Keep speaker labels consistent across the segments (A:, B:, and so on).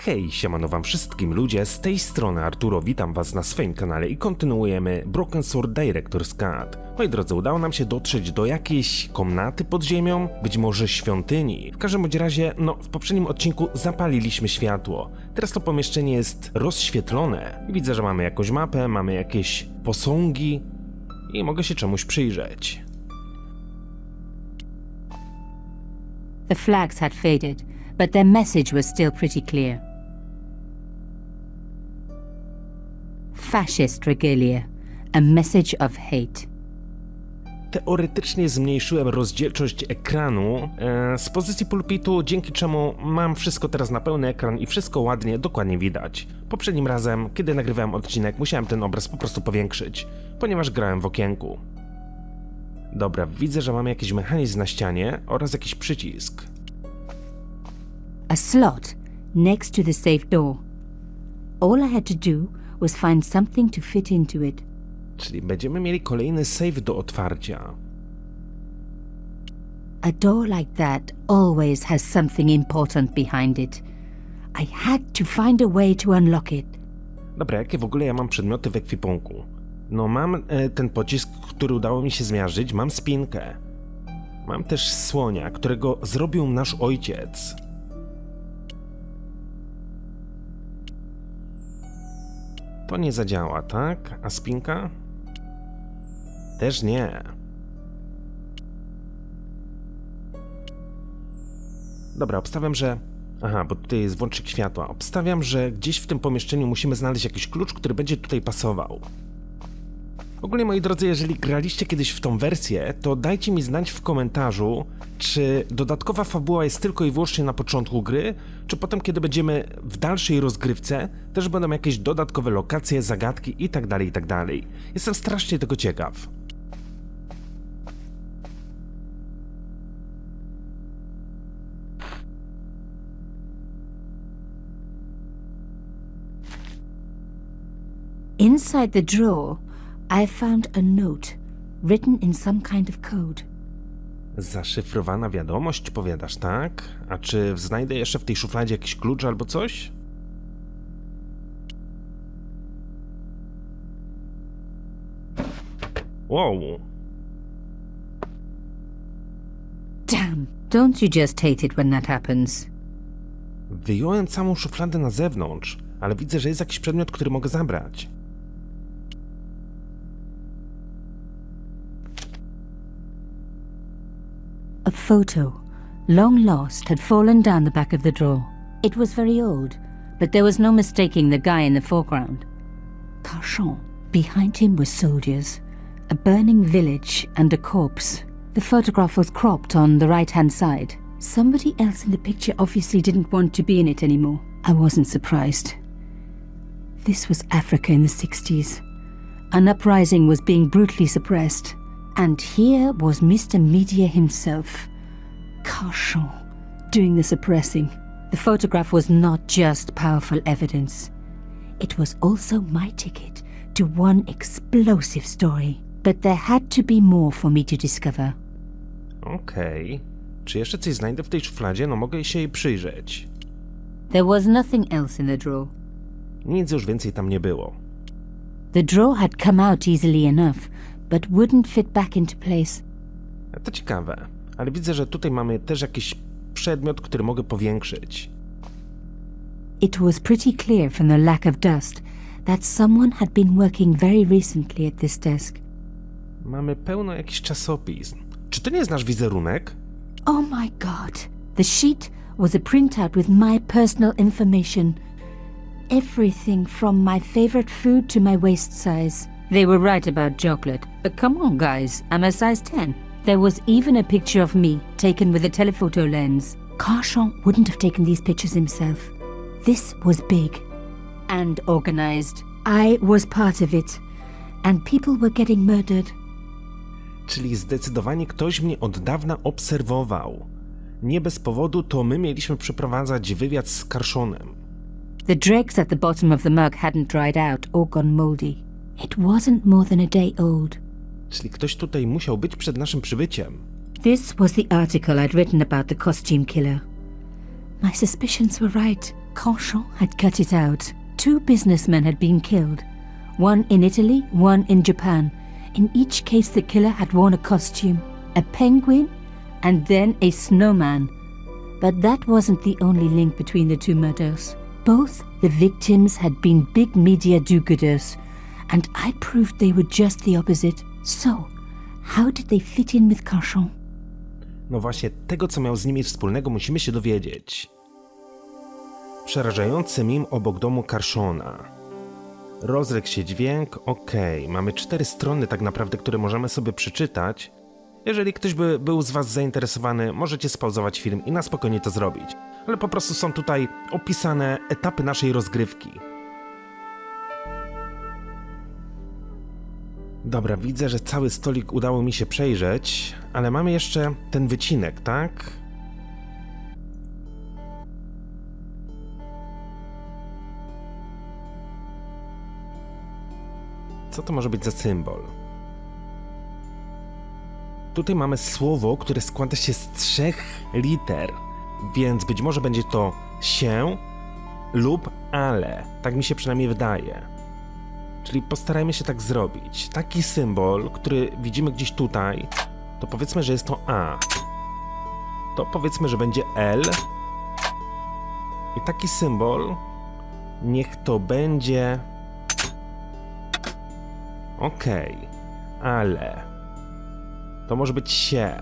A: Hej, siemano wam wszystkim ludzie, z tej strony Arturo, witam was na swoim kanale i kontynuujemy Broken Sword Director's Cut. Moi drodzy, udało nam się dotrzeć do jakiejś komnaty pod ziemią, być może świątyni. W każdym bądź razie, w poprzednim odcinku zapaliliśmy światło. Teraz to pomieszczenie jest rozświetlone. Widzę, że mamy jakąś mapę, mamy jakieś posągi i mogę się czemuś przyjrzeć.
B: The flags had faded, but their message was still pretty clear. Fascist regalia, a message of hate.
A: Teoretycznie zmniejszyłem rozdzielczość ekranu z pozycji pulpitu, dzięki czemu mam wszystko teraz na pełny ekran i wszystko ładnie, dokładnie widać. Poprzednim razem, kiedy nagrywałem odcinek, musiałem ten obraz po prostu powiększyć, ponieważ grałem w okienku. Dobra, widzę, że mamy jakiś mechanizm na ścianie oraz jakiś przycisk.
B: A slot next to the safe door. All I had to do was find something to fit into it.
A: Czyli będziemy mieli kolejny safe do otwarcia.
B: A door like that always has something important behind it. I had to find a way to unlock it.
A: Dobra, jakie w ogóle ja mam przedmioty w ekwipunku? Mam ten pocisk, który udało mi się zmiażdżyć, mam spinkę. Mam też słonia, którego zrobił nasz ojciec. To nie zadziała, tak? A spinka? Też nie. Dobra, obstawiam, że... Aha, bo tutaj jest włącznik światła. Obstawiam, że gdzieś w tym pomieszczeniu musimy znaleźć jakiś klucz, który będzie tutaj pasował. Ogólnie, moi drodzy, jeżeli graliście kiedyś w tą wersję, to dajcie mi znać w komentarzu, czy dodatkowa fabuła jest tylko i wyłącznie na początku gry, czy potem, kiedy będziemy w dalszej rozgrywce, też będą jakieś dodatkowe lokacje, zagadki itd., itd. Jestem strasznie tego ciekaw.
B: Inside the drawer, I found a note written in some kind of code.
A: Zaszyfrowana wiadomość, powiadasz, tak? A czy znajdę jeszcze w tej szufladzie jakiś klucz albo coś? Wow.
B: Damn, don't you just hate it when that happens?
A: Wyjąłem całą szufladę na zewnątrz, ale widzę, że jest jakiś przedmiot, który mogę zabrać.
B: A photo, long lost, had fallen down the back of the drawer. It was very old, but there was no mistaking the guy in the foreground. Carchon. Behind him were soldiers, a burning village, and a corpse. The photograph was cropped on the right-hand side. Somebody else in the picture obviously didn't want to be in it anymore. I wasn't surprised. This was Africa in the 60s. An uprising was being brutally suppressed. And here was Mr. Media himself, Carchon, doing the suppressing. The photograph was not just powerful evidence. It was also my ticket to one explosive story. But there had to be more for me to discover.
A: Okej. Czy jeszcze coś znajdę w tej szufladzie? Mogę się jej przyjrzeć.
B: There was nothing else in the drawer.
A: Nic już więcej tam nie było.
B: The drawer had come out easily enough, but wouldn't fit back into place.
A: To ciekawe, ale widzę, że tutaj mamy też jakiś przedmiot, który mogę powiększyć.
B: It was pretty clear from the lack of dust that someone had been working very recently at this desk.
A: Mamy pełno jakichś czasopism. Czy to nie jest nasz wizerunek?
B: Oh my god. The sheet was a printout with my personal information. Everything from my favorite food to my waist size. They were right about chocolate, but come on guys, I'm a size 10. There was even a picture of me, taken with a telephoto lens. Carchon wouldn't have taken these pictures himself. This was big and organized. I was part of it, and people were getting murdered.
A: Czyli zdecydowanie ktoś mnie od dawna obserwował. Nie bez powodu to my mieliśmy przeprowadzać wywiad z Carchonem.
B: The dregs at the bottom of the mug hadn't dried out or gone moldy. It wasn't more than a day old.
A: Czyli ktoś tutaj musiał być przed naszym przybyciem.
B: This was the article I'd written about the costume killer. My suspicions were right. Cauchon had cut it out. 2 businessmen had been killed. One in Italy, one in Japan. In each case the killer had worn a costume, a penguin, and then a snowman. But that wasn't the only link between the 2 murders. Both the victims had been big media do-gooders, and I proved they were just the opposite. So, how did they fit in with Cauchon?
A: No właśnie, tego co miał z nimi wspólnego musimy się dowiedzieć. Przerażający mim obok domu Cauchona. Rozległ się dźwięk, okej, mamy 4 strony tak naprawdę, które możemy sobie przeczytać. Jeżeli ktoś by był z was zainteresowany, możecie spauzować film i na spokojnie to zrobić. Ale po prostu są tutaj opisane etapy naszej rozgrywki. Dobra, widzę, że cały stolik udało mi się przejrzeć, ale mamy jeszcze ten wycinek, tak? Co to może być za symbol? Tutaj mamy słowo, które składa się z 3 liter, więc być może będzie to się lub ale. Tak mi się przynajmniej wydaje. Czyli postarajmy się tak zrobić. Taki symbol, który widzimy gdzieś tutaj, to powiedzmy, że jest to A. To powiedzmy, że będzie L. I taki symbol, niech to będzie... Okej, ale... To może być się.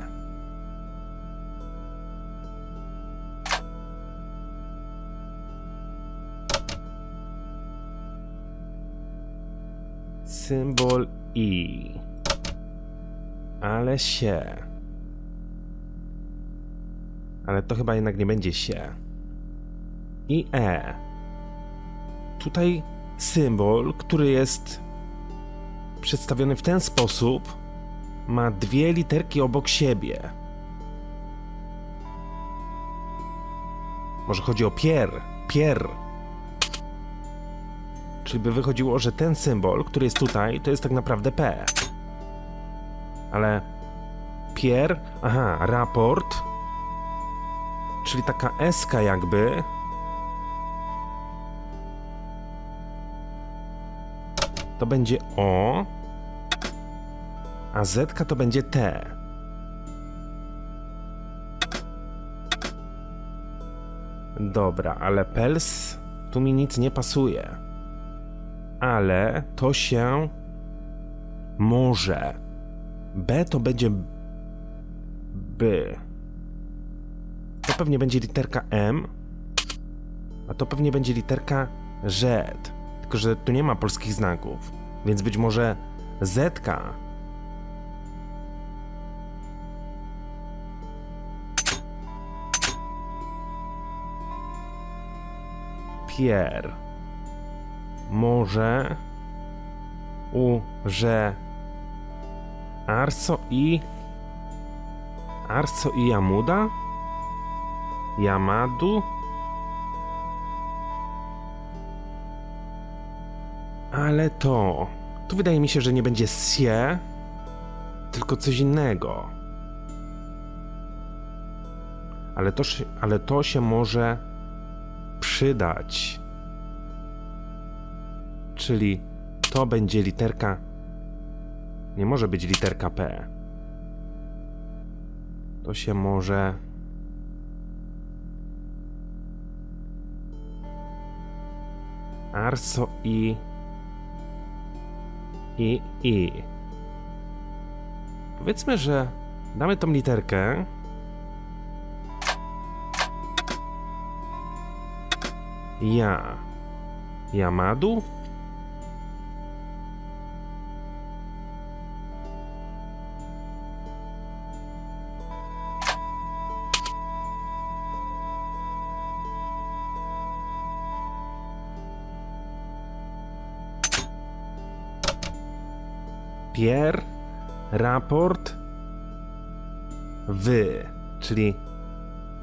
A: Symbol I. Ale się. Ale to chyba jednak nie będzie się. I E. Tutaj symbol, który jest przedstawiony w ten sposób, ma 2 literki obok siebie. Może chodzi o pier. Czyli by wychodziło, że ten symbol, który jest tutaj, to jest tak naprawdę P. Ale pier, aha, raport, czyli taka S-ka jakby. To będzie O. A Z to będzie T. Dobra, ale pels tu mi nic nie pasuje. Ale to się może. B to będzie B. To pewnie będzie literka M. A to pewnie będzie literka Z. Tylko że tu nie ma polskich znaków. Więc być może Z-ka. Pier. Może. Że. Arso i Jamuda? Yamadu? Ale to... Tu wydaje mi się, że nie będzie sie, tylko coś innego. Ale to się może przydać. Czyli to będzie literka... Nie może być literka P. To się może... Arso i... Powiedzmy, że damy tą literkę. Yamadu? Pier, raport, wy, czyli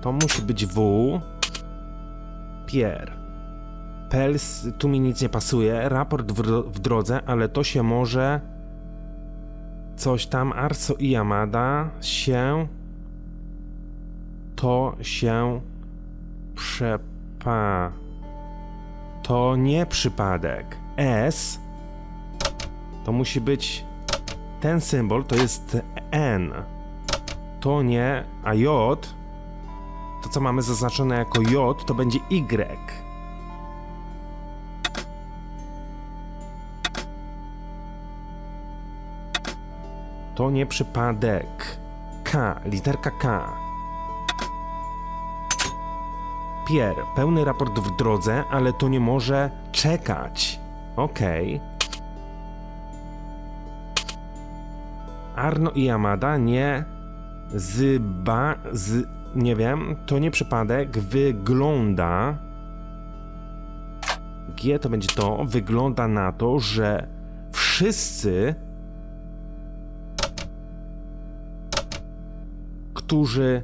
A: to musi być W, pier. Pels, tu mi nic nie pasuje, raport w drodze, ale to się może coś tam, Arso i Yamada się, to się To nie przypadek. S to musi być ten symbol, to jest N. To nie, a J, to co mamy zaznaczone jako J, to będzie Y. To nie przypadek. K, literka K. Pierre, pełny raport w drodze, ale to nie może czekać. Okej. Arno i Amada nie nie wiem, to nie przypadek, wygląda. G to będzie to, wygląda na to, że wszyscy, którzy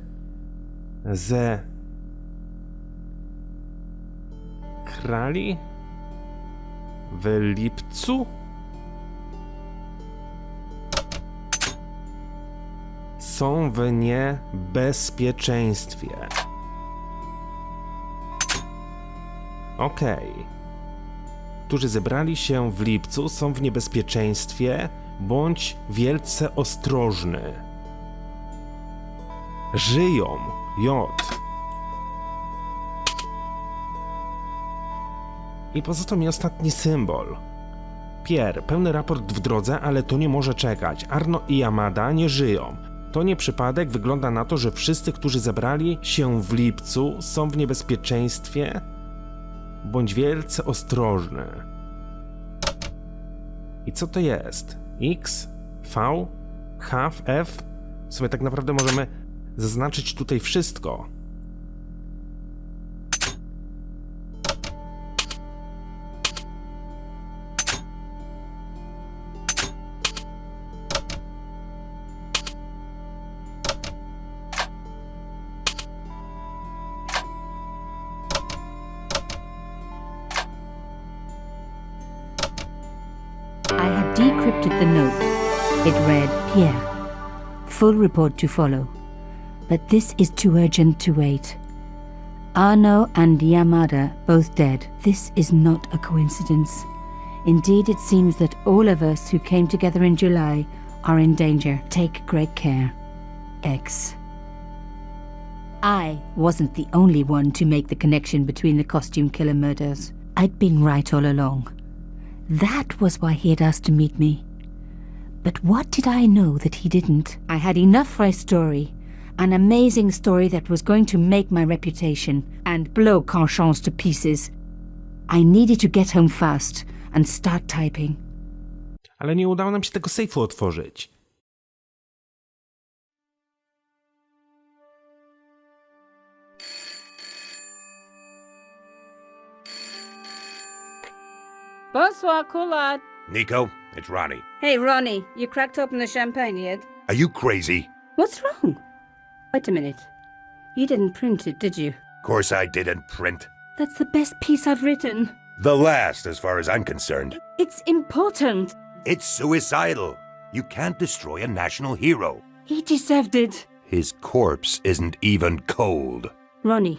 A: krali w lipcu są w niebezpieczeństwie. Okej. Którzy zebrali się w lipcu są w niebezpieczeństwie, bądź wielce ostrożny. Żyją. J. I pozostał mi ostatni symbol. Pierre, pełny raport w drodze, ale to nie może czekać. Arno i Amada nie żyją. To nie przypadek, wygląda na to, że wszyscy, którzy zebrali się w lipcu, są w niebezpieczeństwie, bądź wielce ostrożny. I co to jest? X, V, H, F? W sumie tak naprawdę możemy zaznaczyć tutaj wszystko.
B: I had decrypted the note. It read, Pierre, full report to follow. But this is too urgent to wait. Arno and Yamada both dead. This is not a coincidence. Indeed, it seems that all of us who came together in July are in danger. Take great care. X. I wasn't the only one to make the connection between the costume killer murders. I'd been right all along. That was why he had asked to meet me. But what did I know that he didn't? I had enough for a story. An amazing story that was going to make my reputation and blow Conscience to pieces. I needed to get home fast and start typing.
A: Ale nie udało nam się tego sejfu otworzyć.
C: Bonsoir, Collard.
D: Nico, it's Ronnie.
C: Hey, Ronnie, you cracked open the champagne yet?
D: Are you crazy?
C: What's wrong? Wait a minute. You didn't print it, did you?
D: Course I didn't print.
C: That's the best piece I've written.
D: The last, as far as I'm concerned.
C: It's important.
D: It's suicidal. You can't destroy a national hero.
C: He deserved it.
D: His corpse isn't even cold.
C: Ronnie,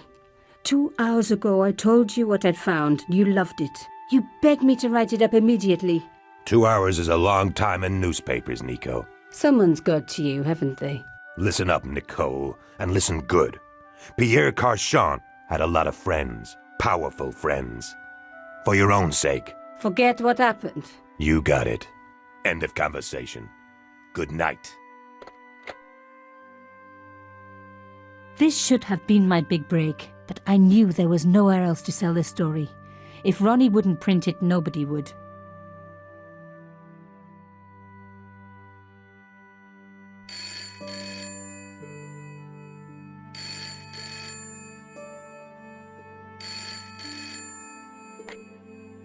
C: 2 hours ago I told you what I'd found. You loved it. You begged me to write it up immediately.
D: 2 hours is a long time in newspapers, Nico.
C: Someone's got to you, haven't they?
D: Listen up, Nicole, and listen good. Pierre Carchon had a lot of friends, powerful friends. For your own sake.
C: Forget what happened.
D: You got it. End of conversation. Good night.
B: This should have been my big break, but I knew there was nowhere else to sell this story. If Ronnie wouldn't print it, nobody would.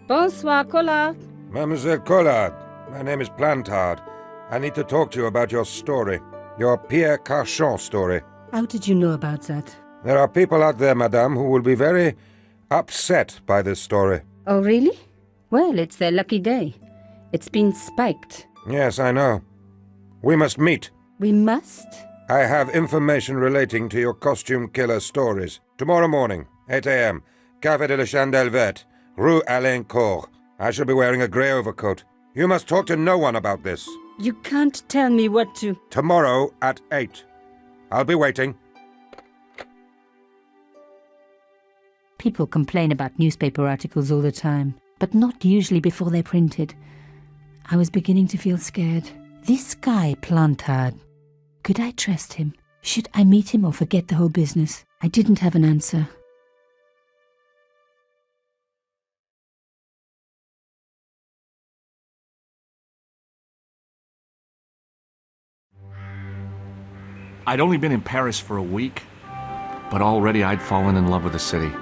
C: Bonsoir, Collard.
E: Mademoiselle Collard, my name is Plantard. I need to talk to you about your story. Your Pierre Carchon story.
C: How did you know about that?
E: There are people out there, madame, who will be very upset by this story.
C: Oh, really? Well, it's their lucky day. It's been spiked.
E: Yes, I know. We must meet.
C: We must?
E: I have information relating to your costume killer stories. Tomorrow morning, 8 a.m., Café de la Chandelle Verte, Rue I shall be wearing a grey overcoat. You must talk to no one about this.
C: You can't tell me what to...
E: Tomorrow at 8. I'll be waiting.
B: People complain about newspaper articles all the time, but not usually before they're printed. I was beginning to feel scared. This guy, Plantard. Could I trust him? Should I meet him or forget the whole business? I didn't have an answer.
F: I'd only been in Paris for a week, but already I'd fallen in love with the city.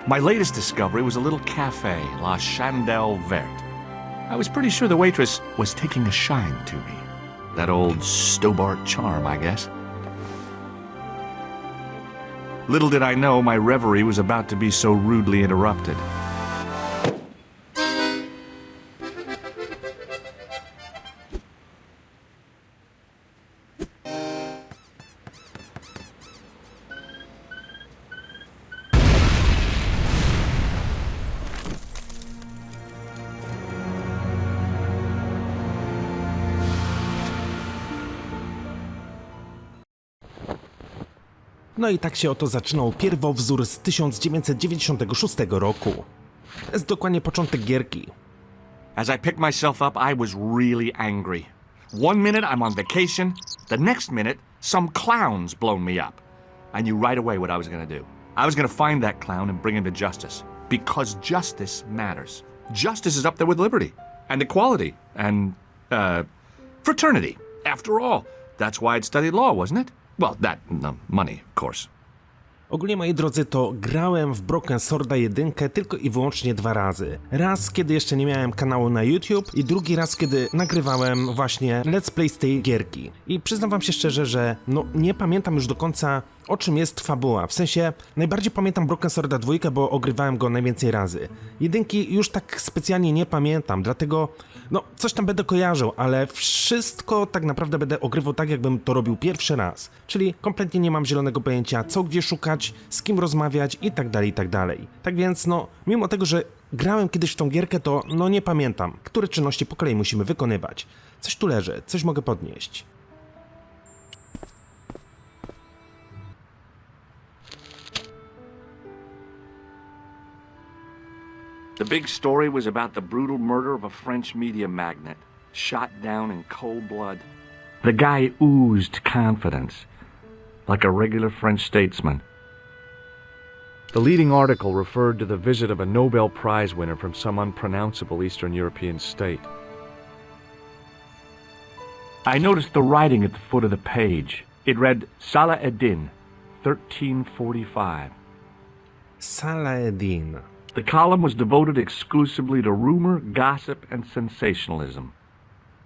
F: My latest discovery was a little cafe, La Chandelle Verte. I was pretty sure the waitress was taking a shine to me. That old Stobbarta charm, I guess. Little did I know my reverie was about to be so rudely interrupted.
A: No i tak się oto zaczynał pierwowzór z 1996 roku. To jest dokładnie początek gierki.
F: As I picked myself up, I was really angry. One minute I'm on vacation, the next minute some clown's blown me up. I knew right away what I was gonna do. I was gonna find that clown and bring him to justice. Because justice matters. Justice is up there with liberty, and equality, and, fraternity. After all, that's why I'd studied law, wasn't it? Well, that, no, money, of course.
A: Ogólnie, moi drodzy, to grałem w Broken Sworda 1 tylko i wyłącznie 2 razy. Raz, kiedy jeszcze nie miałem kanału na YouTube i drugi raz, kiedy nagrywałem właśnie let's play z tej gierki. I przyznam wam się szczerze, że no nie pamiętam już do końca, o czym jest fabuła. W sensie, najbardziej pamiętam Broken Sworda 2, bo ogrywałem go najwięcej razy. Jedynki już tak specjalnie nie pamiętam, dlatego no coś tam będę kojarzył, ale wszystko tak naprawdę będę ogrywał tak, jakbym to robił pierwszy raz. Czyli kompletnie nie mam zielonego pojęcia, co gdzie szukać, z kim rozmawiać i tak dalej, i tak dalej. Tak więc no, mimo tego, że grałem kiedyś w tą gierkę, to no nie pamiętam, które czynności po kolei musimy wykonywać. Coś tu leży, coś mogę podnieść.
F: The big story was about the brutal murder of a French media magnate, shot down in cold blood. The guy oozed confidence, like a regular French statesman.
G: The leading article referred to the visit of a Nobel Prize winner from some unpronounceable Eastern European state.
F: I noticed the writing at the foot of the page. It read, Salah Eddin, 1345.
A: Saladin.
F: The column was devoted exclusively to rumor, gossip, and sensationalism.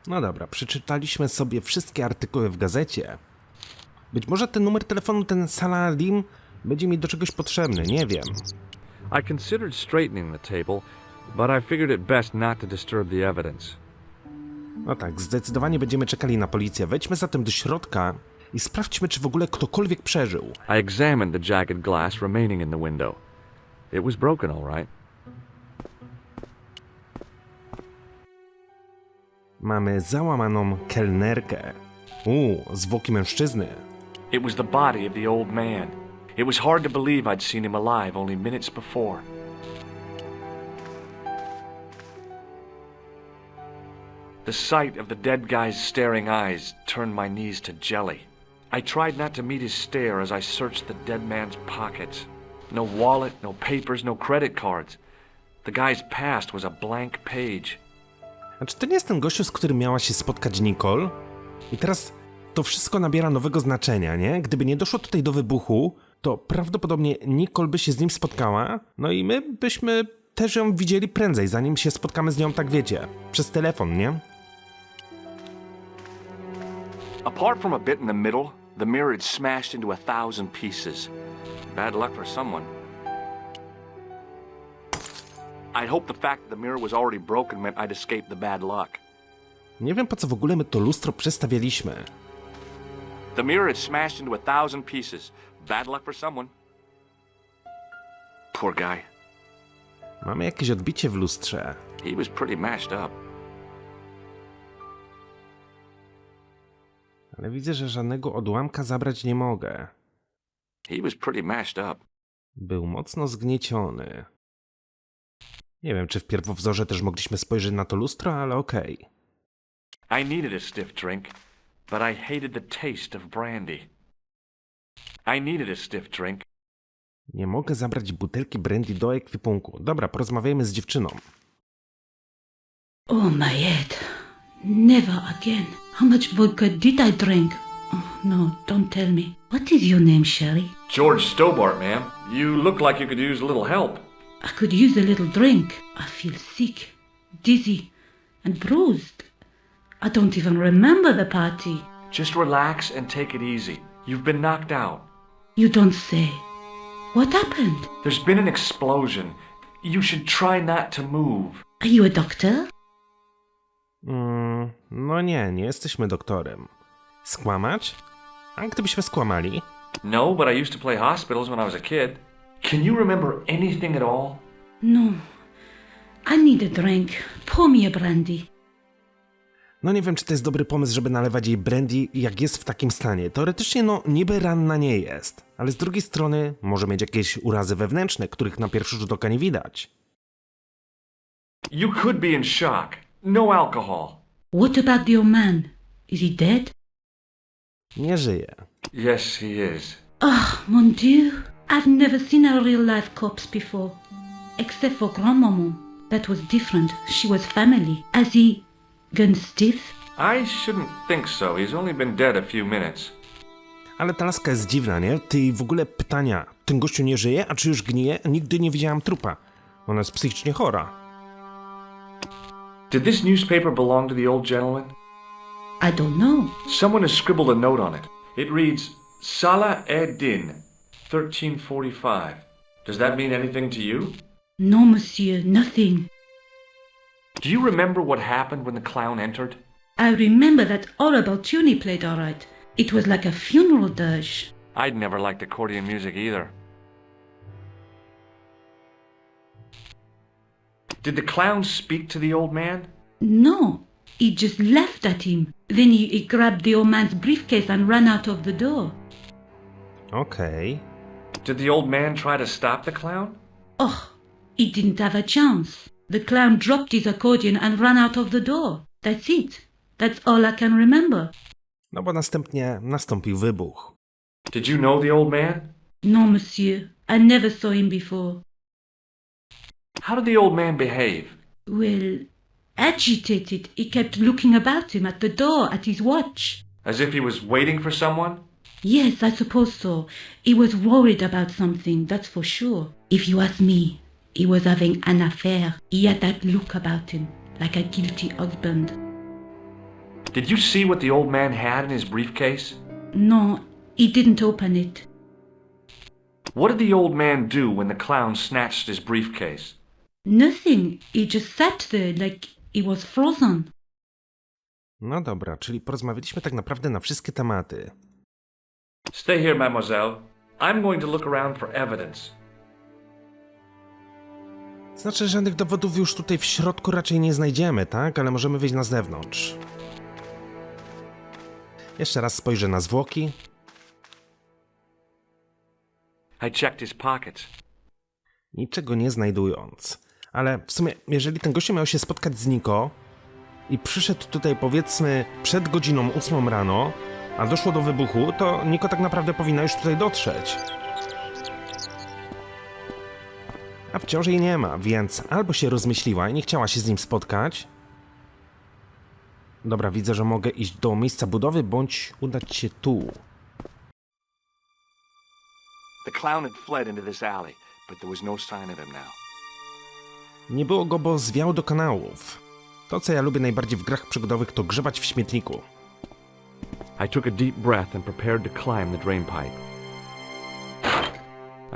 A: No dobra, przeczytaliśmy sobie wszystkie artykuły w gazecie. Być może ten numer telefonu, ten Saladin, będzie mi do czegoś potrzebny, nie wiem.
G: I considered straightening the table, but I figured it best not to disturb the evidence.
A: No tak, zdecydowanie będziemy czekali na policję. Wejdźmy zatem do środka i sprawdźmy, czy w ogóle ktokolwiek przeżył.
G: I examined the jagged glass remaining in the window. It was broken, all right.
A: Mamy załamaną kelnerkę. Zwłoki mężczyzny.
F: It was the body of the old man. It was hard to believe I'd seen him alive only minutes before. The sight of the dead guy's staring eyes turned my knees to jelly. I tried not to meet his stare as I searched the dead man's pockets. No wallet, no papers, no credit cards. The guy's past was a blank page.
A: A czy to nie jest ten gościu, z którym miała się spotkać Nicole? I teraz to wszystko nabiera nowego znaczenia, nie? Gdyby nie doszło tutaj do wybuchu, to prawdopodobnie Nicole by się z nim spotkała, no i my byśmy też ją widzieli prędzej, zanim się spotkamy z nią, tak wiecie, przez telefon, nie?
F: Apart from a bit in the middle, the mirror had smashed into 1,000 pieces. Bad luck for someone. I'd hoped the fact that the mirror was already broken meant I'd escaped the bad luck.
A: Nie wiem, po co w ogóle my to lustro przestawialiśmy.
F: The mirror had smashed into 1,000 pieces. Bad luck for someone. Poor guy.
A: Mamy jakieś odbicie w lustrze.
F: He was pretty mashed up.
A: Ale widzę, że żadnego odłamka zabrać nie mogę.
F: He was pretty mashed up.
A: Był mocno zgnieciony. Nie wiem, czy w pierwowzorze też mogliśmy spojrzeć na to lustro, ale okej.
F: I needed a stiff drink, but I hated the taste of brandy. I needed a stiff drink.
A: Nie mogę zabrać butelki brandy do ekwipunku. Dobra, porozmawiajmy z dziewczyną.
C: Oh, my head. Never again. How much vodka did I drink? Oh, no, don't tell me. What is your name, Sherry?
F: George Stobbarta, ma'am. You look like you could use a little help.
C: I could use a little drink. I feel sick, dizzy, and bruised. I don't even remember the party.
F: Just relax and take it easy. You've been knocked out.
C: You don't say. What happened?
F: There's been an explosion. You should try not to move.
C: Are you a doctor?
A: No nie jesteśmy doktorem. Skłamać? A gdybyśmy skłamali?
F: No, but I used to play hospitals when I was a kid. Can you remember anything at all?
C: No. I need a drink. Pour me a brandy.
A: No nie wiem, czy to jest dobry pomysł, żeby nalewać jej brandy, jak jest w takim stanie. Teoretycznie, niby ranna nie jest. Ale z drugiej strony może mieć jakieś urazy wewnętrzne, których na pierwszy rzut oka nie widać.
F: You could be in shock. No alcohol.
C: What about the old man? Is he dead?
A: Nie żyje.
F: Yes, he is.
C: Oh, mon Dieu. I've never seen a real-life corpse before. Except for grandmaman. That was different. She was family. Has he gone stiff?
F: I shouldn't think so. He's only been dead a few minutes.
A: Ale ta laska jest dziwna, nie? Ty w ogóle pytania. Ten gościu nie żyje, a czy już gnije? Nigdy nie widziałam trupa. Ona jest psychicznie chora.
F: Did this newspaper belong to the old gentleman?
C: I don't know.
F: Someone has scribbled a note on it. It reads, Salah ed-Din, 1345. Does that mean anything to you?
C: No, monsieur, nothing.
F: Do you remember what happened when the clown entered?
C: I remember that horrible tune he played all right. It was like a funeral dirge.
F: I'd never liked accordion music either. Did the clown speak to the old man?
C: No, he just laughed at him. Then he grabbed the old man's briefcase and ran out of the door.
A: Okej.
F: Did the old man try to stop the clown?
C: Oh, he didn't have a chance. The clown dropped his accordion and ran out of the door. That's it. That's all I can remember.
A: No bo następnie nastąpił wybuch.
F: Did you know the old man?
C: No, monsieur. I never saw him before.
F: How did the old man behave?
C: Well, agitated. He kept looking about him at the door, at his watch.
F: As if he was waiting for someone?
C: Yes, I suppose so. He was worried about something, that's for sure. If you ask me, he was having an affair. He had that look about him, like a guilty husband.
F: Did you see what the old man had in his briefcase?
C: No, he didn't open it.
F: What did the old man do when the clown snatched his briefcase?
C: Nothing. He just sat there like he was frozen.
A: No dobra, czyli porozmawialiśmy tak naprawdę na wszystkie tematy.
F: Stay here, mademoiselle. I'm going to look around for evidence.
A: Znaczy, żadnych dowodów już tutaj w środku raczej nie znajdziemy, tak? Ale możemy wyjść na zewnątrz. Jeszcze raz spojrzę na zwłoki.
F: I checked his pockets.
A: Niczego nie znajdując. Ale w sumie, jeżeli ten gościu miał się spotkać z Niko i przyszedł tutaj powiedzmy przed godziną 8 rano, a doszło do wybuchu, to Niko tak naprawdę powinna już tutaj dotrzeć. A wciąż jej nie ma, więc albo się rozmyśliła i nie chciała się z nim spotkać. Dobra, widzę, że mogę iść do miejsca budowy, bądź udać się tu.
F: The clown had fled into this alley, but there was no sign of him now.
A: Nie było go, bo zwiał do kanałów. To, co ja lubię najbardziej w grach przygodowych, to grzebać w śmietniku.
G: I took a deep breath and prepared to climb the drain pipe.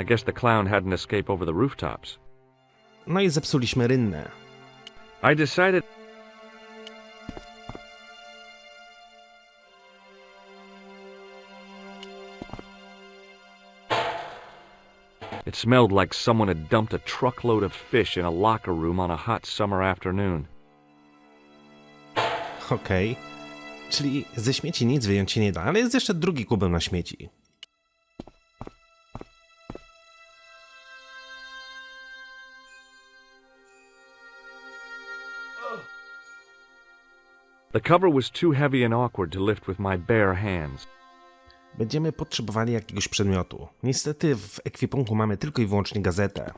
G: I guess the clown had an escape over the rooftops.
A: No i zepsuliśmy rynnę.
G: I decided... It smelled like someone had dumped a truckload of fish in a locker room on a hot summer afternoon.
A: Okej. Czyli ze śmieci nic wyjąć się nie da, ale jest jeszcze drugi kubeł na śmieci.
G: The cover was too heavy and awkward to lift with my bare hands.
A: Będziemy potrzebowali jakiegoś przedmiotu. Niestety w ekwipunku mamy tylko i wyłącznie gazetę.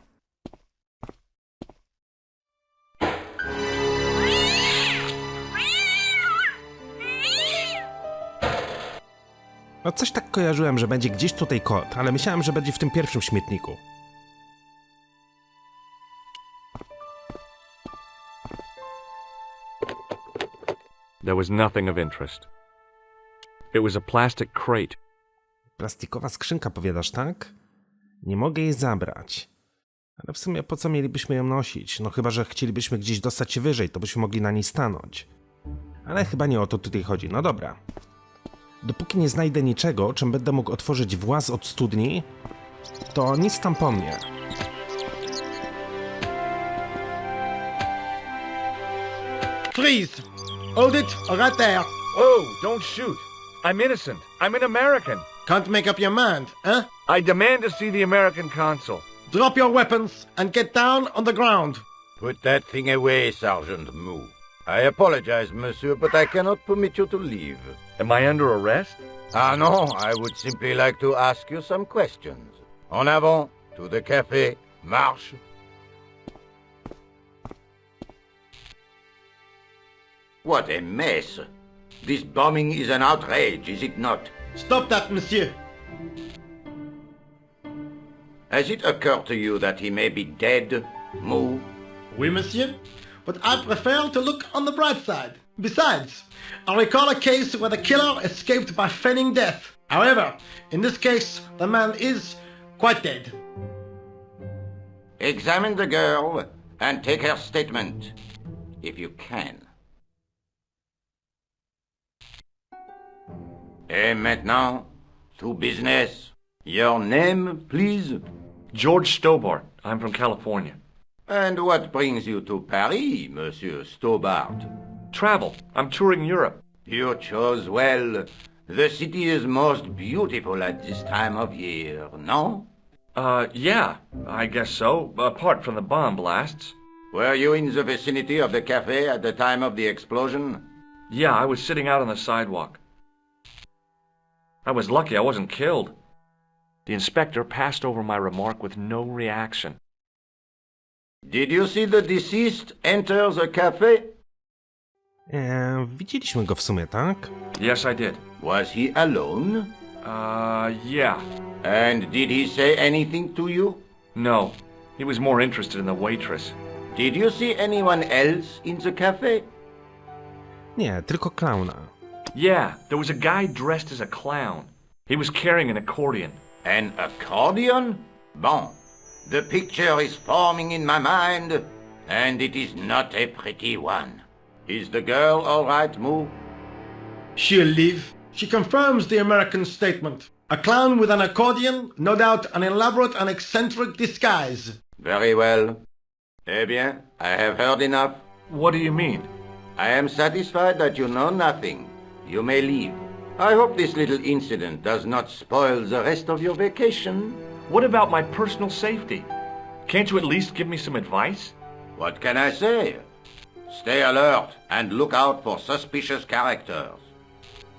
A: No coś tak kojarzyłem, że będzie gdzieś tutaj kot, ale myślałem, że będzie w tym pierwszym śmietniku.
G: There was nothing of interest. It was a plastic crate.
A: Plastikowa skrzynka, powiadasz, tak? Nie mogę jej zabrać. Ale w sumie po co mielibyśmy ją nosić? No chyba, że chcielibyśmy gdzieś dostać się wyżej, to byśmy mogli na niej stanąć. Ale chyba nie o to tutaj chodzi. No dobra. Dopóki nie znajdę niczego, czym będę mógł otworzyć właz od studni, to nic tam po mnie.
H: Freeze! Hold it, right there.
G: Oh, don't shoot. I'm innocent. I'm an American.
H: Can't make up your mind, huh?
G: I demand to see the American consul.
H: Drop your weapons and get down on the ground.
I: Put that thing away, Sergeant Moo. I apologize, monsieur, but I cannot permit you to leave.
G: Am I under arrest?
I: Ah, no, I would simply like to ask you some questions. En avant, to the café, marche. What a mess. This bombing is an outrage, is it not?
H: Stop that, monsieur.
I: Has it occurred to you that he may be dead, Moo?
H: Oui, monsieur. But I prefer to look on the bright side. Besides, I recall a case where the killer escaped by feigning death. However, in this case, the man is quite dead.
I: Examine the girl and take her statement, if you can. Et maintenant, to business. Your name, please?
G: George Stobbarta. I'm from California.
I: And what brings you to Paris, Monsieur Stobbarta?
G: Travel. I'm touring Europe.
I: You chose well. The city is most beautiful at this time of year, no?
G: Yeah, I guess so, apart from the bomb blasts.
I: Were you in the vicinity of the cafe at the time of the explosion?
G: Yeah, I was sitting out on the sidewalk. I was lucky I wasn't killed. The inspector passed over my remark with no reaction.
I: Did you see the deceased enter the cafe?
A: Widzieliśmy go w sumie, tak?
G: Yes, I did.
I: Was he alone?
G: Yeah.
I: And did he say anything to you?
G: No, he was more interested in the waitress.
I: Did you see anyone else in the cafe?
A: Nie, tylko Klauna.
G: Yeah, there was a guy dressed as a clown. He was carrying an accordion.
I: An accordion? Bon. The picture is forming in my mind, and it is not a pretty one. Is the girl all right, Moo?
H: She'll live. She confirms the American statement. A clown with an accordion, no doubt an elaborate and eccentric disguise.
I: Very well. Eh bien, I have heard enough.
G: What do you mean?
I: I am satisfied that you know nothing. You may leave. I hope this little incident does not spoil the rest of your vacation.
G: What about my personal safety? Can't you at least give me some advice?
I: What can I say? Stay alert and look out for suspicious characters.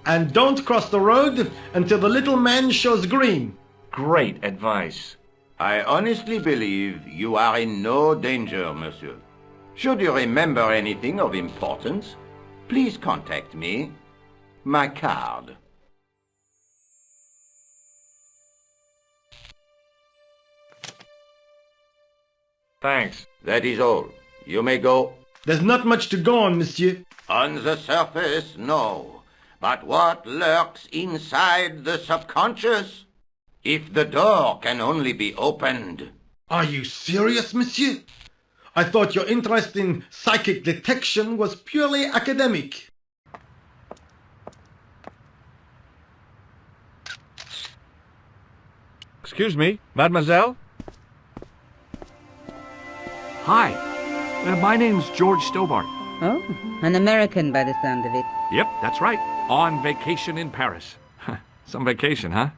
H: And don't cross the road until the little man shows green.
G: Great advice.
I: I honestly believe you are in no danger, monsieur. Should you remember anything of importance, please contact me. My card.
G: Thanks.
I: That is all. You may go.
H: There's not much to go on, monsieur.
I: On the surface, no. But what lurks inside the subconscious? If the door can only be opened.
H: Are you serious, monsieur? I thought your interest in psychic detection was purely academic.
G: Excuse me, mademoiselle?
F: Hi. My name's George Stobbarta.
B: Oh, an American by the sound of it.
F: Yep, that's right. On vacation in Paris. Some vacation, huh?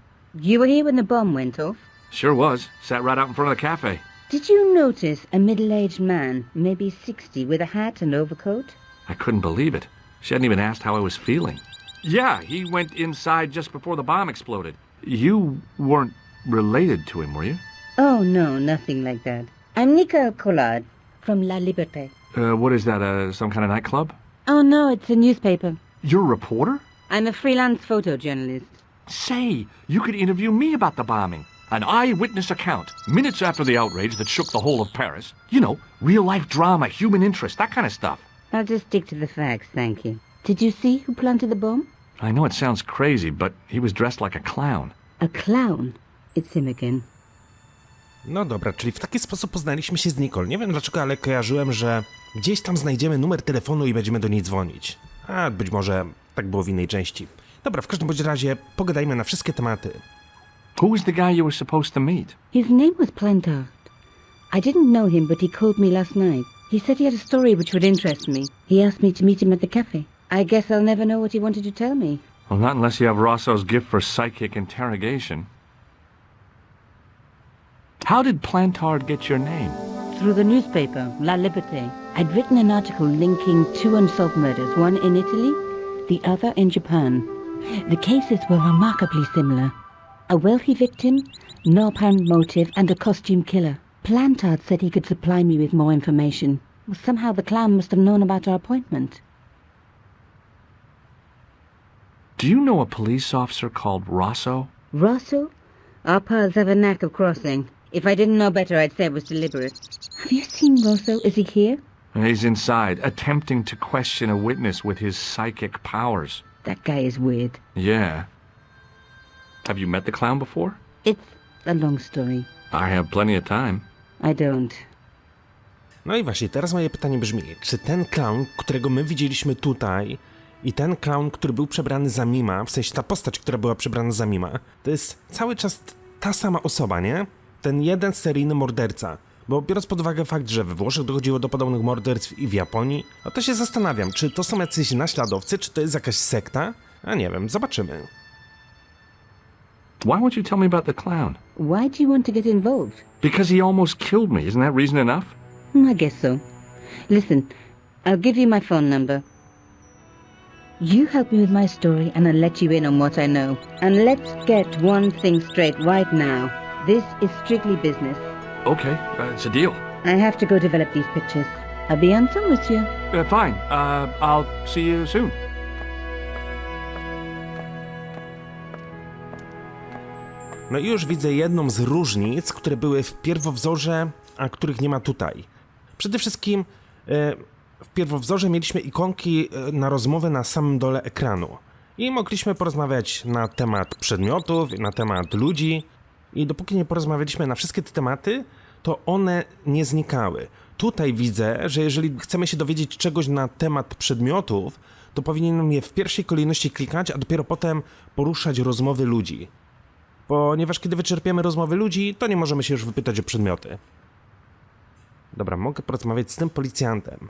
B: You were here when the bomb went off?
F: Sure was. Sat right out in front of the cafe.
B: Did you notice a middle-aged man, maybe 60, with a hat and overcoat?
F: I couldn't believe it. She hadn't even asked how I was feeling. Yeah, he went inside just before the bomb exploded. You weren't related to him, were you?
B: Oh, no, nothing like that. I'm Nicole Collard, from La Liberté.
F: What is that, some kind of nightclub?
B: Oh, no, it's a newspaper.
F: You're a reporter?
B: I'm a freelance photojournalist.
F: Say, you could interview me about the bombing. An eyewitness account, minutes after the outrage that shook the whole of Paris. You know, real-life drama, human interest, that kind of stuff.
B: I'll just stick to the facts, thank you. Did you see who planted the bomb?
F: I know it sounds crazy, but he was dressed like a clown.
B: A clown? It's him again.
A: No dobra, czyli w taki sposób poznaliśmy się z Nicole. Nie wiem dlaczego, ale kojarzyłem, że gdzieś tam znajdziemy numer telefonu i będziemy do niej dzwonić. A być może tak było w innej części. Dobra, w każdym bądź razie pogadajmy na wszystkie tematy.
F: Who was the guy you were supposed to meet?
B: His name was Plantard. I didn't know him, but he called me last night. He said he had a story which would interest me. He asked me to meet him at the cafe. I guess I'll never know what he wanted to tell me.
F: Well, not unless you have Rosso's gift for psychic interrogation. How did Plantard get your name?
B: Through the newspaper, La Liberté. I'd written an article linking two unsolved murders, one in Italy, the other in Japan. The cases were remarkably similar. A wealthy victim, no apparent motive, and a costume killer. Plantard said he could supply me with more information. Well, somehow the clown must have known about our appointment.
F: Do you know a police officer called Rosso?
B: Rosso? Our paths have a knack of crossing. If I didn't know better, I'd say it was deliberate. Have you seen Rosso? Is he here?
F: He's inside, attempting to question a witness with his psychic powers.
B: That guy is weird.
F: Yeah. Have you met the clown before?
B: It's a long story.
F: I have plenty of time.
B: I don't.
A: No i właśnie, teraz moje pytanie brzmi, czy ten clown, którego my widzieliśmy tutaj i ten clown, który był przebrany za mima, w sensie ta postać, która była przebrana za mima, to jest cały czas ta sama osoba, nie? Ten jeden seryjny morderca. Bo biorąc pod uwagę fakt, że we Włoszech dochodziło do podobnych morderstw i w Japonii, no to się zastanawiam, czy to są jacyś naśladowcy, czy to jest jakaś sekta? A nie wiem, zobaczymy.
F: Why won't you tell me about the clown?
B: Why do you want to get involved?
F: Because he almost killed me. Isn't that reason enough?
B: I guess so. Listen, I'll give you my phone number. You help me with my story and I'll let you in on what I know. And let's get one thing straight right now. This is strictly business.
F: Okay, it's a deal.
B: I have to go develop these pictures. I'll be on some with you.
F: Fine. I'll see you soon.
A: No i już widzę jedną z różnic, które były w pierwowzorze, a których nie ma tutaj. Przede wszystkim w pierwowzorze mieliśmy ikonki na rozmowę na samym dole ekranu. I mogliśmy porozmawiać na temat przedmiotów, na temat ludzi. I dopóki nie porozmawialiśmy na wszystkie te tematy, to one nie znikały. Tutaj widzę, że jeżeli chcemy się dowiedzieć czegoś na temat przedmiotów, to powinienem je w pierwszej kolejności klikać, a dopiero potem poruszać rozmowy ludzi. Ponieważ kiedy wyczerpiemy rozmowy ludzi, to nie możemy się już wypytać o przedmioty. Dobra, mogę porozmawiać z tym policjantem.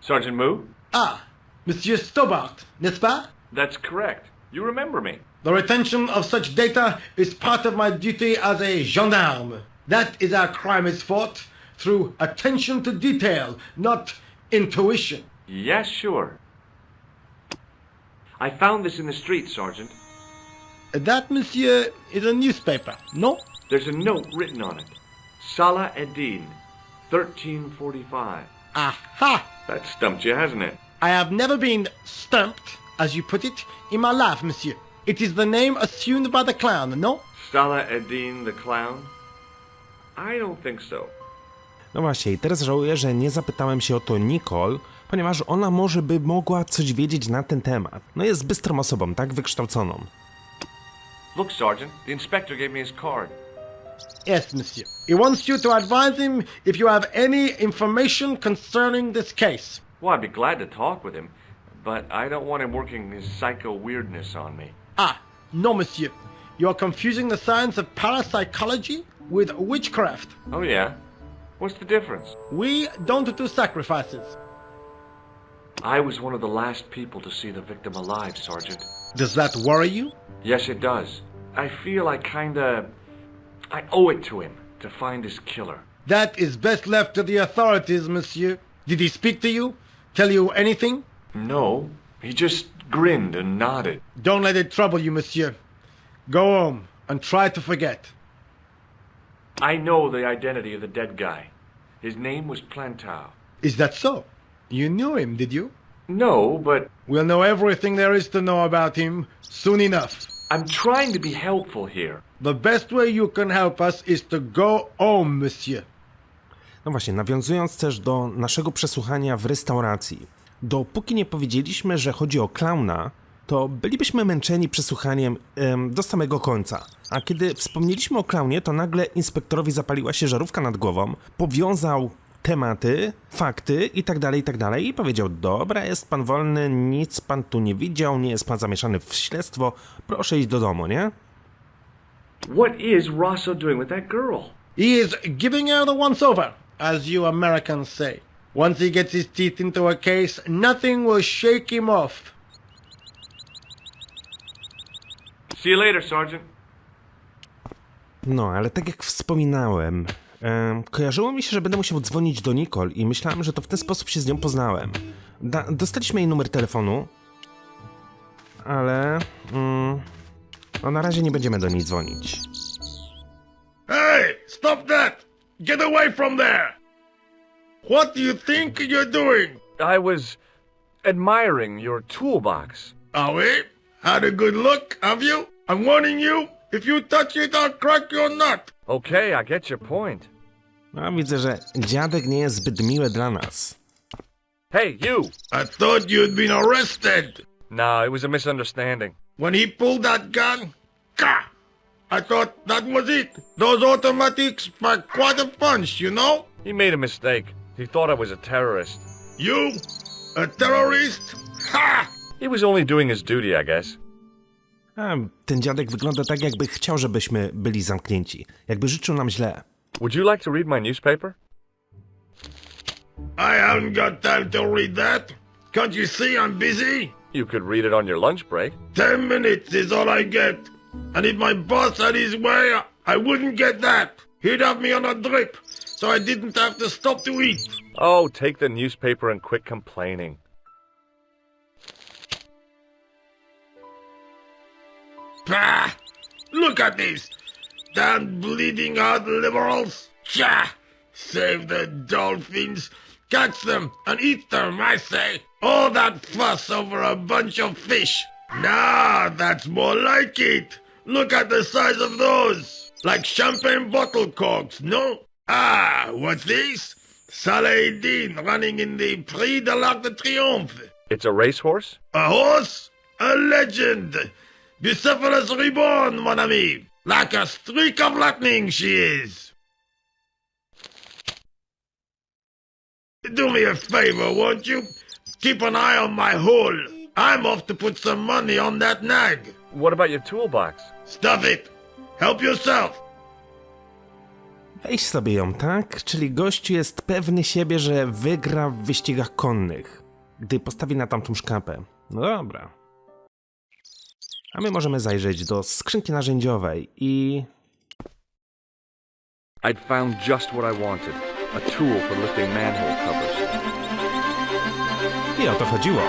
G: Sergeant Moo?
H: Ah, Monsieur Stobbarta, n'est-ce pas?
G: That's correct. You remember me.
H: The retention of such data is part of my duty as a gendarme. That is how crime is fought, through attention to detail, not intuition.
G: Yes, sure. I found this in the street, Sergeant.
H: That, monsieur, is a newspaper, no?
G: There's a note written on it. Salah Eddin, 1345.
H: Aha!
G: That stumped you, hasn't it?
H: I have never been stumped, as you put it, in my life, monsieur. It is the name assumed by the clown, no?
G: Salah Eddin the clown? I don't think so.
A: No właśnie, i teraz żałuję, że nie zapytałem się o to Nicole, ponieważ ona może by mogła coś wiedzieć na ten temat. No jest bystrą osobą, tak wykształconą.
G: Look, Sergeant, the inspector gave me his card.
H: Yes, monsieur. He wants you to advise him if you have any information concerning this case.
G: Well, I'd be glad to talk with him, but I don't want him working his psycho weirdness on me.
H: Ah, no, monsieur. You are confusing the science of parapsychology with witchcraft.
G: Oh, yeah? What's the difference?
H: We don't do sacrifices.
G: I was one of the last people to see the victim alive, Sergeant.
H: Does that worry you?
G: Yes, it does. I feel I owe it to him to find his killer.
H: That is best left to the authorities, monsieur. Did he speak to you? Tell you anything?
G: No, he just grinned and nodded.
H: Don't let it trouble you, monsieur. Go home and try to forget.
G: I know the identity of the dead guy. His name was Plantau.
H: Is that so? You knew him, did you?
G: No, but
H: We'll know everything there is to know about him soon enough.
G: I'm trying to be helpful here.
H: The best way you can help us is to go home, monsieur.
A: No właśnie, nawiązując też do naszego przesłuchania w restauracji. Dopóki nie powiedzieliśmy, że chodzi o Klauna, to bylibyśmy męczeni przesłuchaniem do samego końca. A kiedy wspomnieliśmy o Klaunie, to nagle inspektorowi zapaliła się żarówka nad głową, powiązał tematy, fakty i tak dalej i powiedział: dobra, jest pan wolny, nic pan tu nie widział, nie jest pan zamieszany w śledztwo, proszę iść do domu, nie?
G: What is Rosso doing with that girl?
H: He is giving her the once-over, as you Americans say. Once he gets his teeth into a case, nothing will shake him off.
G: See you later, Sergeant.
A: No, ale tak jak wspominałem, kojarzyło mi się, że będę musiał dzwonić do Nicole i myślałem, że to w ten sposób się z nią poznałem. Dostaliśmy jej numer telefonu, ale no na razie nie będziemy do niej dzwonić.
H: Hey, stop that! Get away from there! What do you think you're doing?
G: I was admiring your toolbox.
H: Are we? Had a good look, have you? I'm warning you, if you touch it, I'll crack your nut.
G: Okay, I get your point.
A: No, widzę, że dziadek nie jest zbyt miły dla nas.
G: Hey, you!
H: I thought you'd been arrested.
G: No, it was a misunderstanding.
H: When he pulled that gun, ka! I thought that was it. Those automatics pack quite a punch, you know?
G: He made a mistake. He thought I was a terrorist.
H: You? A terrorist? Ha!
G: He was only doing his duty, I guess.
A: A ten dziadek wygląda tak, jakby chciał, żebyśmy byli zamknięci. Jakby życzył nam źle.
G: Would you like to read my newspaper?
H: I haven't got time to read that. Can't you see I'm busy?
G: You could read it on your lunch break.
H: 10 minutes is all I get. And if my boss had his way, I wouldn't get that. He'd have me on a drip, so I didn't have to stop to eat.
G: Oh, take the newspaper and quit complaining.
H: Pah! Look at this! Damn bleeding heart liberals! Tcha! Save the dolphins! Catch them and eat them, I say! All that fuss over a bunch of fish! Nah, that's more like it! Look at the size of those! Like champagne bottle corks, no? Ah, what's this? Saladin running in the Prix de l'Arc de Triomphe!
G: It's a racehorse?
H: A horse? A legend! Bucephalus reborn, mon ami! Like a streak of lightning she is! Do me a favor, won't you? Keep an eye on my hole. I'm off to put some money on that nag.
G: What about your toolbox?
H: Stuff it. Help yourself.
A: Weź sobie ją, tak? Czyli gościu jest pewny siebie, że wygra w wyścigach konnych, gdy postawi na tamtą szkapę. No dobra. A my możemy zajrzeć do skrzynki narzędziowej i...
G: I'd found just what I wanted. A tool for lifting manhole covers.
A: I o to chodziło.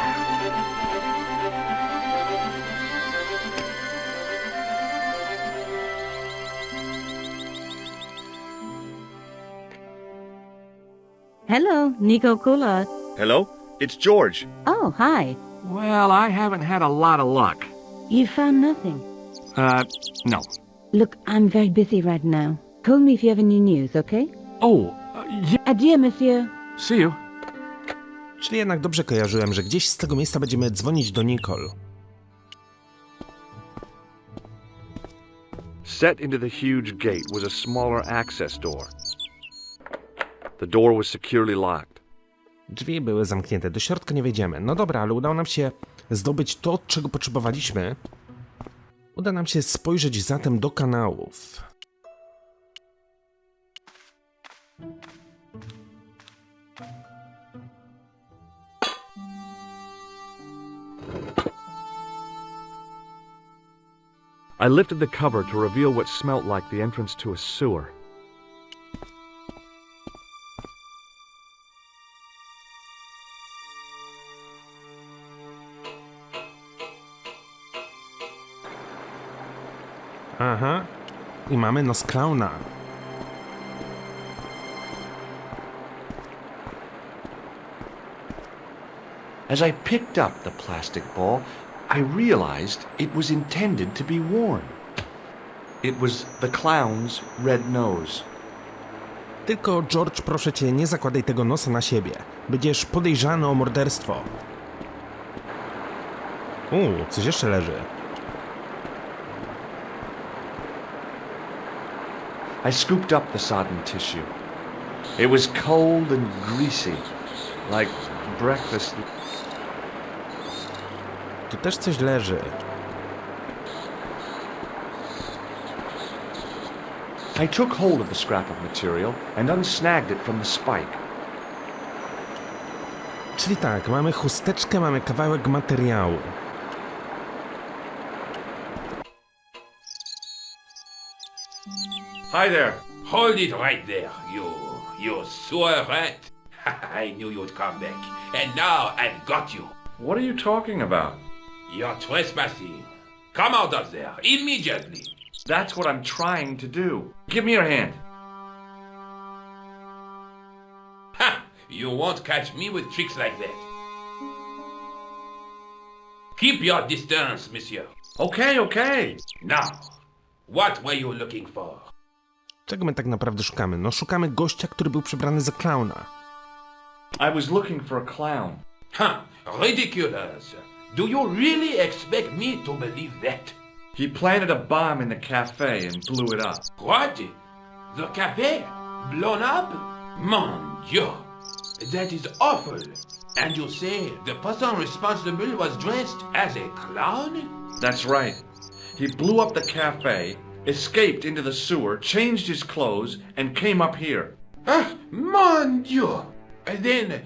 B: Hello, Nicole Collard.
G: Hello? It's George.
B: Oh, hi.
F: Well, I haven't had a lot of luck.
B: You found nothing?
F: No.
B: Look, I'm very busy right now. Call me if you have any news, okay?
F: Oh, yeah.
B: Adieu, monsieur.
F: See you.
A: Czyli jednak dobrze kojarzyłem, że gdzieś z tego miejsca będziemy dzwonić do Nicole.
G: Set into the huge gate was a smaller access door. The door was securely locked.
A: Drzwi były zamknięte, do środka nie wejdziemy. No dobra, ale udało nam się zdobyć to, czego potrzebowaliśmy. Uda nam się spojrzeć zatem do kanałów.
G: I lifted the cover to reveal what smelt like the entrance to a sewer.
A: Aha. I mamy nos Klauna.
F: As I picked up the plastic ball, I realized it was intended to be worn. It was the clown's red nose.
A: Tylko, George, proszę cię, nie zakładaj tego nosa na siebie. Będziesz podejrzany o morderstwo. Coś jeszcze leży.
F: I scooped up the sodden tissue. It was cold and greasy, like breakfast.
A: Tu też coś leży.
F: I took hold of the scrap of material and unsnagged it from the spike.
A: Czyli tak, mamy chusteczkę, mamy kawałek materiału.
G: Hi there.
J: Hold it right there, you sewer rat. I knew you'd come back, and now I've got you.
G: What are you talking about?
J: You're trespassing. Come out of there, immediately.
F: That's what I'm trying to do. Give me your hand.
J: Ha! You won't catch me with tricks like that. Keep your distance, monsieur.
F: Okay, okay.
J: Now, what were you looking for?
A: Czego my tak naprawdę szukamy? No szukamy gościa, który był przebrany za klauna.
F: I was looking for a clown.
J: Huh, ridiculous. Do you really expect me to believe that?
F: He planted a bomb in the cafe and blew it up.
J: What? The cafe? Blown up? Mon Dieu! That is awful. And you say the person responsible was dressed as a clown?
F: That's right. He blew up the cafe, escaped into the sewer, changed his clothes, and came up here.
J: Ah, mon Dieu! Then,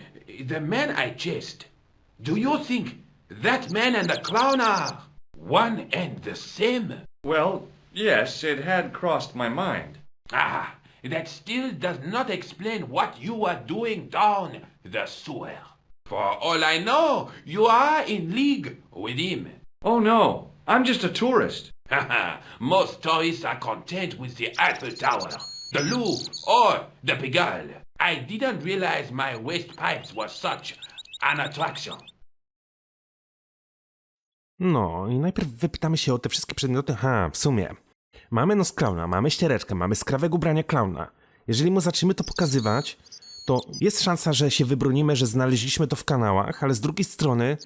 J: the man I chased, do you think that man and the clown are one and the same?
F: Well, yes, it had crossed my mind.
J: Ah, that still does not explain what you are doing down the sewer. For all I know, you are in league with him.
F: Oh no, I'm just a tourist.
J: Haha, most tourists are content with the Eiffel Tower, the Louvre, or the Pigalle. I didn't realize my waste pipes were such an attraction.
A: No i najpierw wypytamy się o te wszystkie przedmioty. W sumie. Mamy nos klauna, mamy ściereczkę, mamy skrawek ubrania klauna. Jeżeli mu zaczniemy to pokazywać, to jest szansa, że się wybronimy, że znaleźliśmy to w kanałach, ale z drugiej strony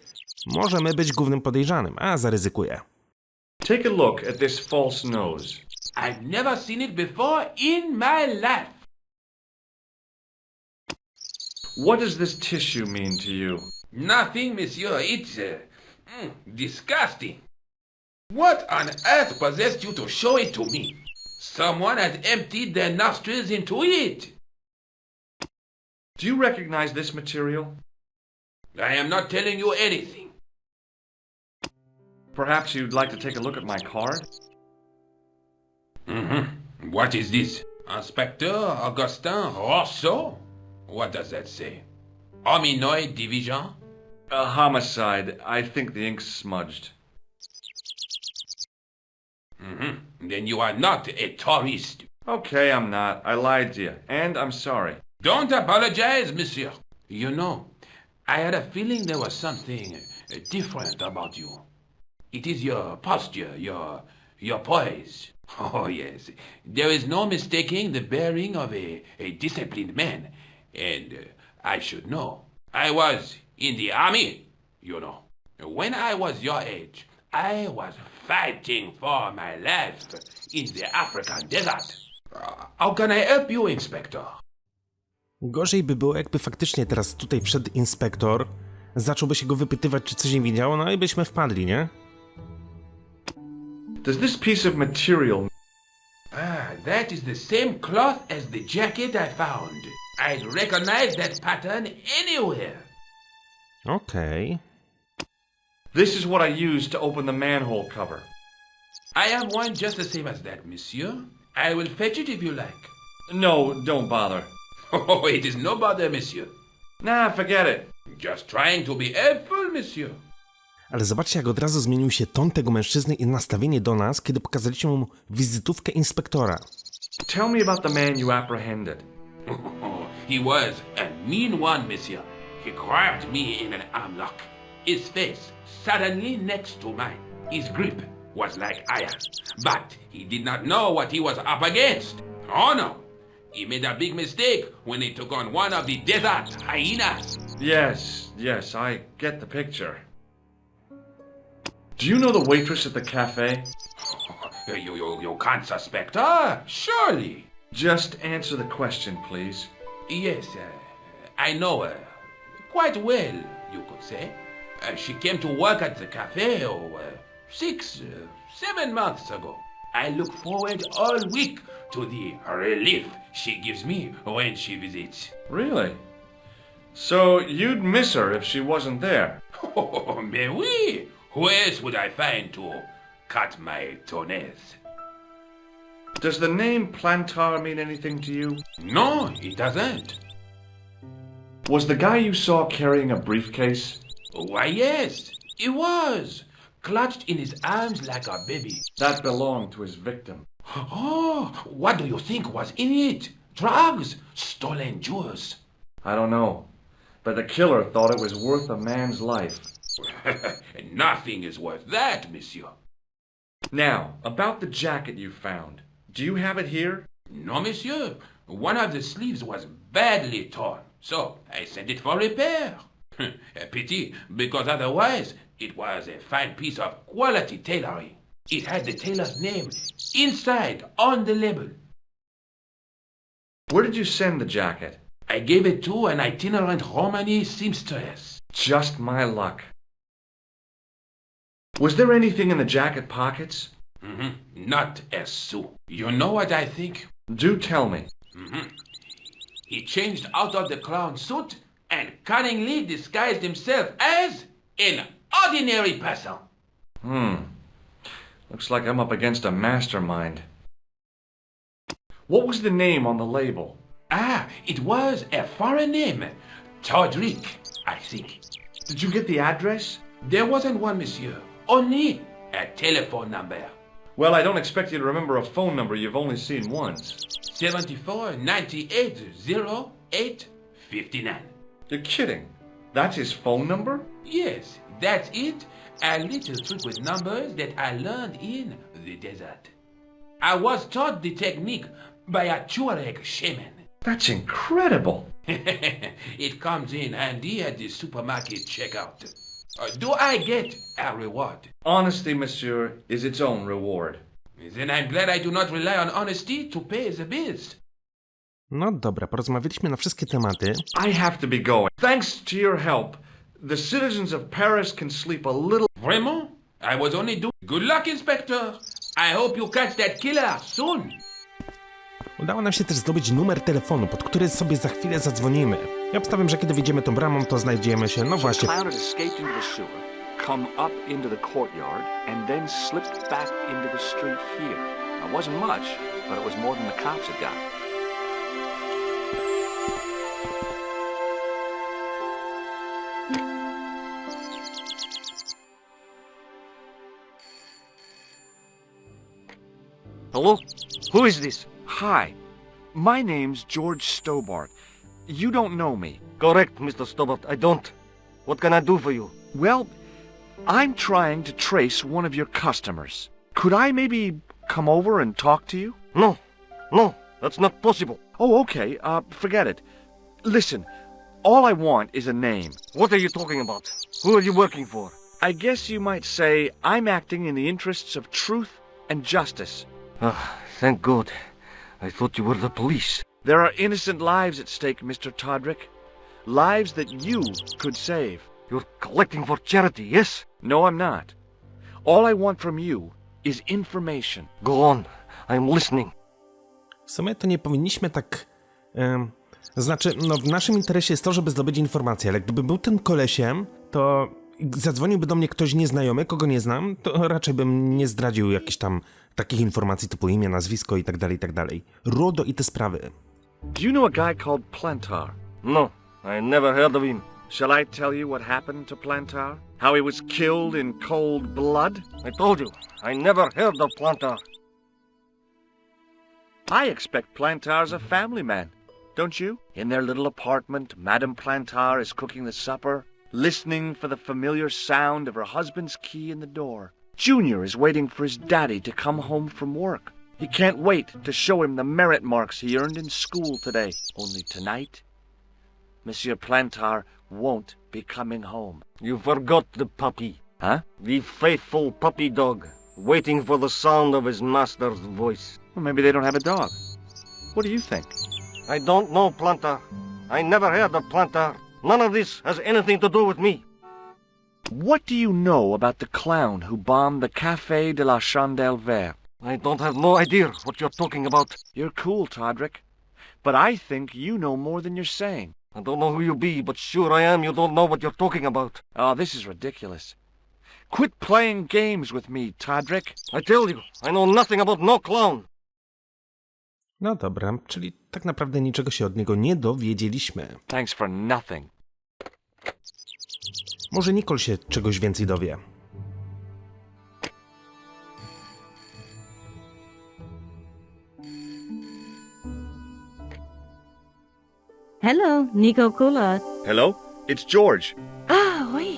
A: możemy być głównym podejrzanym. Zaryzykuję.
F: Take a look at this false nose.
J: I've never seen it before in my life.
F: What does this tissue mean to you?
J: Nothing, monsieur. It's disgusting. What on earth possessed you to show it to me? Someone has emptied their nostrils into it.
F: Do you recognize this material?
J: I am not telling you anything.
F: Perhaps you'd like to take a look at my card?
J: What is this? Inspecteur Augustin Rousseau? What does that say? Hominoid division?
F: A homicide. I think the ink's smudged.
J: Then you are not a tourist.
F: Okay, I'm not. I lied to you, and I'm sorry.
J: Don't apologize, monsieur. You know, I had a feeling there was something different about you. It is your posture, your poise. Oh, yes. There is no mistaking the bearing of a disciplined man. And I should know. I was in the army, you know. When I was your age, I was fighting for my life in the African desert. How can I help you, Inspector?
A: Gorzej by było, jakby faktycznie teraz tutaj wszedł inspektor, zacząłby się go wypytywać, czy coś nie widziało, no i byśmy wpadli, nie?
G: Does this piece of material...
J: That is the same cloth as the jacket I found. I'd recognize that pattern anywhere.
A: Okej.
G: This is what I used to open the manhole cover.
J: I have one just the same as that, monsieur. I will fetch it if you like.
G: No, don't bother.
J: Oh, it is no bother, monsieur.
G: Nah, forget it.
J: Just trying to be helpful, monsieur.
A: Ale zobaczcie, jak od razu zmienił się ton tego mężczyzny i nastawienie do nas, kiedy pokazaliśmy mu wizytówkę inspektora.
G: Tell me about the man you apprehended.
J: He was a mean one, monsieur. He grabbed me in an armlock. His face suddenly next to mine. His grip was like iron. But he did not know what he was up against. Oh no! He made a big mistake when he took on one of the desert hyenas.
G: Yes, I get the picture. Do you know the waitress at the cafe?
J: You can't suspect her, surely.
G: Just answer the question, please.
J: Yes, I know her. Quite well, you could say. She came to work at the cafe 7 months ago. I look forward all week to the relief she gives me when she visits.
G: Really? So you'd miss her if she wasn't there?
J: Oh, mais oui! Who else would I find to cut my toenails?
G: Does the name Plantar mean anything to you?
J: No, it doesn't.
G: Was the guy you saw carrying a briefcase?
J: Why, yes, he was. Clutched in his arms like a baby.
G: That belonged to his victim.
J: Oh, what do you think was in it? Drugs? Stolen jewels?
G: I don't know, but the killer thought it was worth a man's life.
J: Nothing is worth that, monsieur.
G: Now, about the jacket you found. Do you have it here?
J: No, monsieur. One of the sleeves was badly torn, so I sent it for repair. A pity, because otherwise it was a fine piece of quality tailoring. It had the tailor's name inside on the label.
G: Where did you send the jacket?
J: I gave it to an itinerant Romani seamstress.
G: Just my luck. Was there anything in the jacket pockets?
J: Not a sou. You know what I think?
G: Do tell me.
J: He changed out of the clown suit and cunningly disguised himself as an ordinary person.
G: Looks like I'm up against a mastermind. What was the name on the label?
J: It was a foreign name. Todrick, I think.
G: Did you get the address?
J: There wasn't one, monsieur. Only a telephone number.
G: Well, I don't expect you to remember a phone number you've only seen once.
J: 74 98 08 59.
G: You're kidding. That's his phone number?
J: Yes, that's it. A little trick with numbers that I learned in the desert. I was taught the technique by a Tuareg shaman.
G: That's incredible.
J: It comes in handy at the supermarket checkout. Do I get a reward?
G: Honesty, monsieur, is its own reward.
J: Then I'm glad I do not rely on honesty to pay the bills.
A: No dobra, porozmawialiśmy na wszystkie tematy.
G: I have to be going. Thanks to your help, the citizens of Paris can sleep a little...
J: Vraiment? I was only doing... Good luck, Inspector. I hope you catch that killer soon.
A: Udało nam się też zdobyć numer telefonu, pod który sobie za chwilę zadzwonimy. Ja obstawiam, że kiedy wyjdziemy tą bramą, to znajdziemy się, no właśnie...
F: Klaun had escaped into the sewer, come up into the courtyard, and then slipped back into the street here. It wasn't much, but it was more than the cops had got. Hello? Who is this? Hi. My name's George Stobbarta. You don't know me.
K: Correct, Mr. Stobbarta. I don't. What can I do for you?
F: Well, I'm trying to trace one of your customers. Could I maybe come over and talk to you?
K: No, that's not possible.
F: Oh, okay. Forget it. Listen, all I want is a name.
K: What are you talking about? Who are you working for?
F: I guess you might say I'm acting in the interests of truth and justice.
K: Thank God. I thought you were the police.
F: There are innocent lives at stake, Mr. Todrick. Lives that you could save.
K: You're collecting for charity, yes?
F: No, I'm not. All I want from you
G: is information.
K: Go on. I'm listening.
A: W sumie to nie powinniśmy tak... Znaczy, no w naszym interesie jest to, żeby zdobyć informacje, ale gdyby był tym kolesiem, to zadzwoniłby do mnie ktoś nieznajomy, kogo nie znam, to raczej bym nie zdradził jakichś tam takich informacji typu imię, nazwisko i tak dalej, i tak dalej. RODO i te sprawy.
G: Do you know a guy called Plantar?
K: No, I never heard of him.
G: Shall I tell you what happened to Plantar? How he was killed in cold blood?
K: I told you, I never heard of Plantar.
G: I expect Plantar's a family man, don't you? In their little apartment, Madame Plantar is cooking the supper, listening for the familiar sound of her husband's key in the door. Junior is waiting for his daddy to come home from work. He can't wait to show him the merit marks he earned in school today. Only tonight, Monsieur Plantar won't be coming home.
K: You forgot the puppy.
G: Huh?
K: The faithful puppy dog, waiting for the sound of his master's voice.
G: Well, maybe they don't have a dog. What do you think?
K: I don't know, Plantar. I never heard of Plantar. None of this has anything to do with me.
G: What do you know about the clown who bombed the Café de la Chandelle Verte?
K: I don't have no idea what you're talking about.
G: You're cool, Todrick. But I think you know more than you're saying.
K: I don't know who you be, but sure I am you don't know what you're talking about.
G: Oh, this is ridiculous. Quit playing games with me, Todrick.
K: I tell you, I know nothing about no clown.
A: No dobra, czyli tak naprawdę niczego się od niego nie dowiedzieliśmy.
G: Thanks for nothing.
A: Może Nicole się czegoś więcej dowie.
B: Hello, Nicole Collard.
G: Hello? It's George.
C: Ah, oui.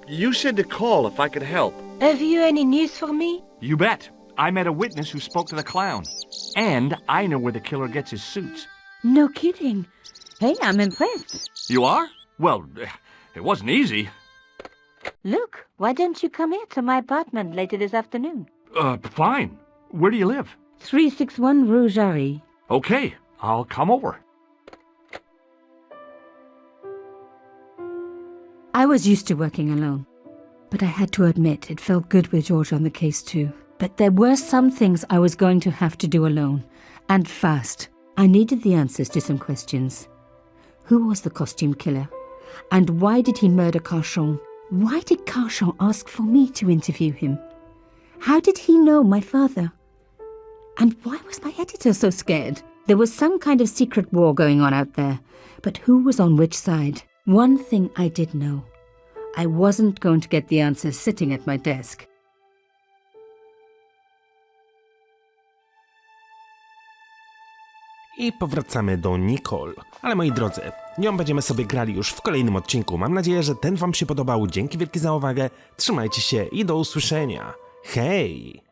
G: You said to call if I could help.
C: Have you any news for me?
G: You bet. I met a witness who spoke to the clown. And I know where the killer gets his suits.
B: No kidding. Hey, I'm impressed.
G: You are? Well, it wasn't easy.
B: Look, why don't you come here to my apartment later this afternoon?
G: Fine. Where do you live?
B: 361 Rue Jarry.
G: Okay, I'll come over.
B: I was used to working alone, but I had to admit it felt good with George on the case too. But there were some things I was going to have to do alone, and fast. I needed the answers to some questions. Who was the costume killer? And why did he murder Carchon? Why did Carchon ask for me to interview him? How did he know my father? And why was my editor so scared? There was some kind of secret war going on out there, but who was on which side? One thing I did know. I wasn't going to get the answers sitting at my desk.
A: I powracamy do Nicole. Ale moi drodzy, nią będziemy sobie grali już w kolejnym odcinku. Mam nadzieję, że ten wam się podobał. Dzięki wielkie za uwagę. Trzymajcie się i do usłyszenia. Hej!